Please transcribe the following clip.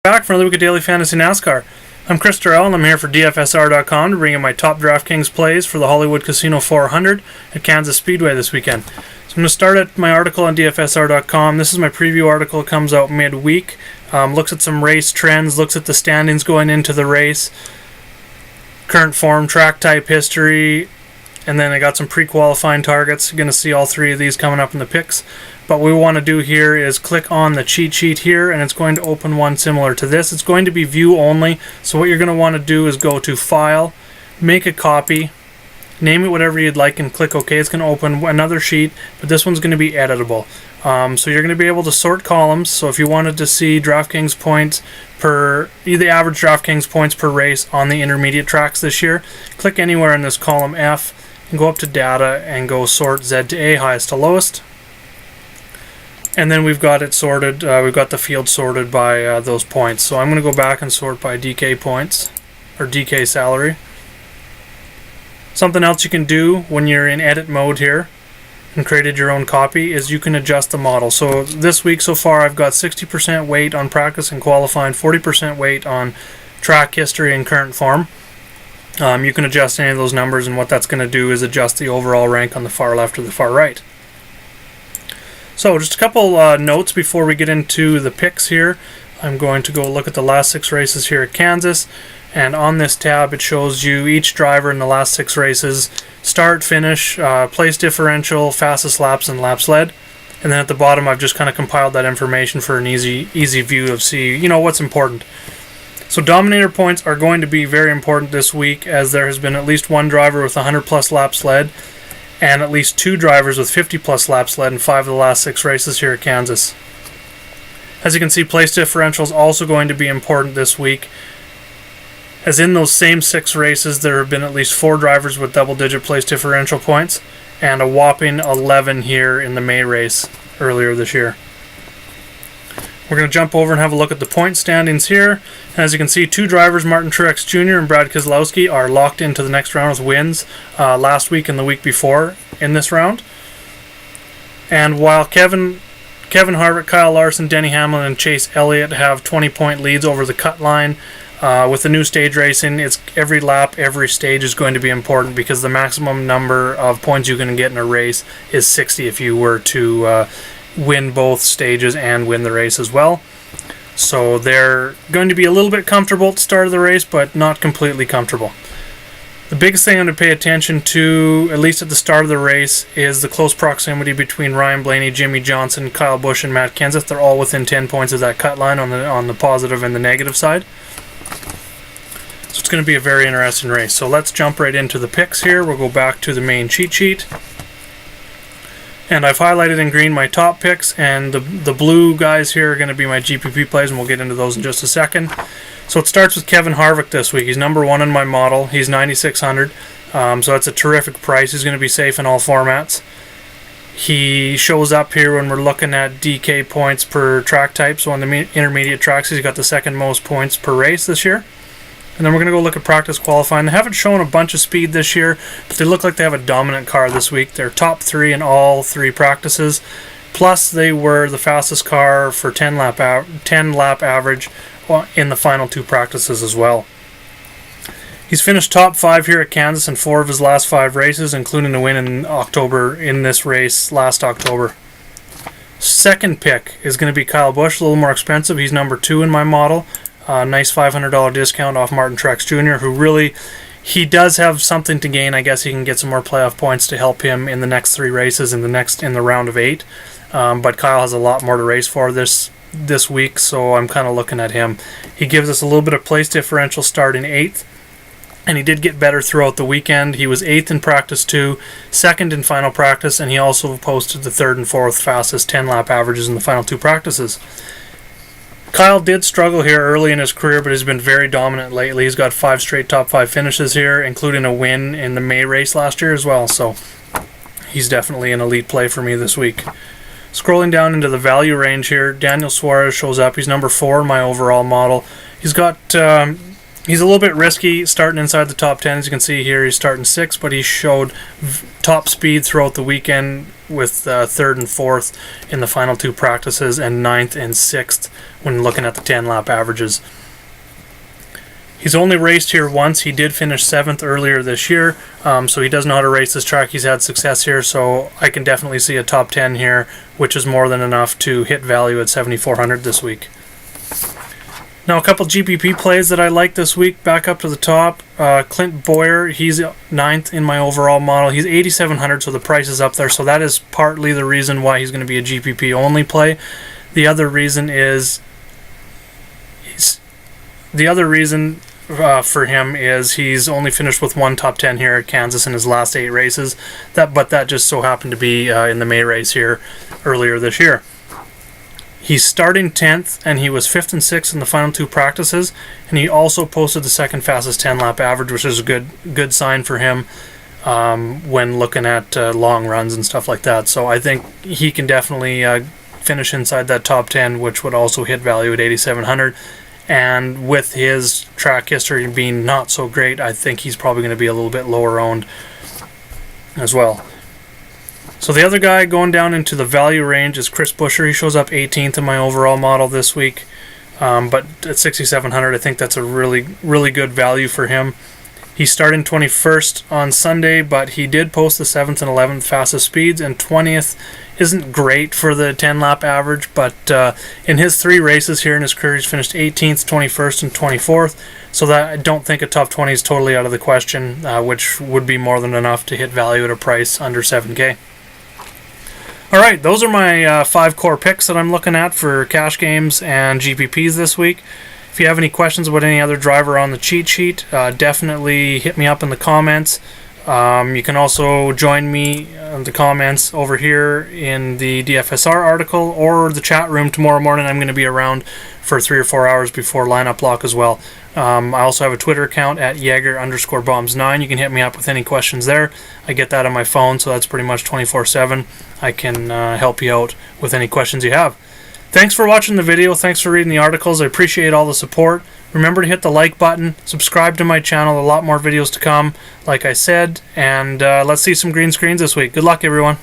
Back for another week of Daily Fantasy NASCAR. I'm Chris Durrell, and I'm here for DFSR.com to bring in my top DraftKings plays for the Hollywood Casino 400 at Kansas Speedway this weekend. So I'm going to start at my article on DFSR.com. This is my preview article. It comes out midweek. Looks at some race trends, looks at the standings going into the race, current form, track type, history, and then I got some pre-qualifying targets. You're going to see all three of these coming up in the picks. But what we want to do here is click on the cheat sheet here, and it's going to open one similar to this. It's going to be view only, so what you're going to want to do is go to File, make a copy, name it whatever you'd like, and click OK. It's going to open another sheet, but this one's going to be editable. So you're going to be able to sort columns. So if you wanted to see DraftKings points per, the average DraftKings points per race on the intermediate tracks this year, click anywhere in this column F, and go up to Data and go Sort Z to A, highest to lowest. And then we've got it sorted, we've got the field sorted by those points. So I'm going to go back and sort by DK points, or DK salary. Something else you can do when you're in edit mode here and created your own copy is you can adjust the model. So this week so far I've got 60% weight on practice and qualifying, 40% weight on track history and current form. You can adjust any of those numbers, and what that's going to do is adjust the overall rank on the far left or the far right. So just a couple notes before we get into the picks here. I'm going to go look at the last 6 races here at Kansas, and on this tab it shows you each driver in the last 6 races, start, finish, place differential, fastest laps, and laps led. And then at the bottom I've just kind of compiled that information for an easy view of what's important. So Dominator points are going to be very important this week, as there has been at least one driver with 100 plus laps led, and at least 2 drivers with 50 plus laps led in 5 of the last 6 races here at Kansas. As you can see, place differential is also going to be important this week, as in those same 6 races there have been at least 4 drivers with double-digit place differential points, and a whopping 11 here in the May race earlier this year. We're going to jump over and have a look at the point standings here. As you can see, 2 drivers, Martin Truex Jr. and Brad Keselowski, are locked into the next round with wins last week and the week before in this round. And while Kevin Harvick, Kyle Larson, Denny Hamlin, and Chase Elliott have 20-point leads over the cut line, with the new stage racing, it's every lap, every stage is going to be important, because the maximum number of points you can get in a race is 60 if you were to win both stages and win the race as well. So they're going to be a little bit comfortable at the start of the race, but not completely comfortable. The biggest thing I'm going to pay attention to, at least at the start of the race, is the close proximity between Ryan Blaney, Jimmy Johnson, Kyle Busch, and Matt Kenseth. They're all within 10 points of that cut line on the positive and the negative side. So it's going to be a very interesting race. So let's jump right into the picks here. We'll go back to the main cheat sheet. And I've highlighted in green my top picks, and the blue guys here are going to be my GPP plays, and we'll get into those in just a second. So it starts with Kevin Harvick this week. He's number 1 in my model. He's 9,600, so that's a terrific price. He's going to be safe in all formats. He shows up here when we're looking at DK points per track type. So on the intermediate tracks, he's got the second most points per race this year. And then we're going to go look at practice qualifying. They haven't shown a bunch of speed this year, but they look like they have a dominant car this week. They're top 3 in all 3 practices. Plus, they were the fastest car for 10 lap average in the final 2 practices as well. He's finished top 5 here at Kansas in 4 of his last 5 races, including a win in this race last October. Second pick is going to be Kyle Busch, a little more expensive. He's number 2 in my model. Nice $500 discount off Martin Truex Jr., who really, he does have something to gain. I guess he can get some more playoff points to help him in the next 3 races in the round of 8. But Kyle has a lot more to race for this week, so I'm kind of looking at him. He gives us a little bit of place differential starting 8th, and he did get better throughout the weekend. He was 8th in practice 2, 2nd in final practice, and he also posted the 3rd and 4th fastest 10-lap averages in the final 2 practices. Kyle did struggle here early in his career, but has been very dominant lately. He's got 5 straight top 5 finishes here, including a win in the May race last year as well. So he's definitely an elite play for me this week. Scrolling down into the value range here, Daniel Suarez shows up. He's number 4 in my overall model. He's a little bit risky starting inside the top 10. As you can see here, he's starting 6th, but he showed top speed throughout the weekend with 3rd and 4th in the final 2 practices and 9th and 6th when looking at the 10-lap averages. He's only raced here once. He did finish 7th earlier this year, so he does know how to race this track. He's had success here, so I can definitely see a top 10 here, which is more than enough to hit value at 7,400 this week. Now, a couple GPP plays that I like this week, back up to the top. Clint Boyer, he's 9th in my overall model. He's 8,700, so the price is up there, so that is partly the reason why he's going to be a GPP only play. The other reason for him is he's only finished with 1 top 10 here at Kansas in his last 8 races. But that just so happened to be in the May race here earlier this year. He's starting 10th, and he was 5th and 6th in the final 2 practices, and he also posted the 2nd fastest 10-lap average, which is a good sign for him when looking at long runs and stuff like that. So I think he can definitely finish inside that top 10, which would also hit value at 8,700. And with his track history being not so great, I think he's probably going to be a little bit lower owned as well. So the other guy going down into the value range is Chris Buescher. He shows up 18th in my overall model this week. But at 6,700, I think that's a really, really good value for him. He started 21st on Sunday, but he did post the 7th and 11th fastest speeds, and 20th isn't great for the 10-lap average, but in his 3 races here in his career, he's finished 18th, 21st, and 24th, so that I don't think a top 20 is totally out of the question, which would be more than enough to hit value at a price under 7K. Alright, those are my 5 core picks that I'm looking at for cash games and GPPs this week. If you have any questions about any other driver on the cheat sheet, definitely hit me up in the comments. You can also join me in the comments over here in the DFSR article or the chat room tomorrow morning. I'm going to be around for 3 or 4 hours before lineup lock as well. I also have a Twitter account at Jaeger_bombs9. You can hit me up with any questions there. I get that on my phone, so that's pretty much 24/7. I can help you out with any questions you have. Thanks for watching the video. Thanks for reading the articles. I appreciate all the support. Remember to hit the like button. Subscribe to my channel. A lot more videos to come, like I said. And let's see some green screens this week. Good luck, everyone.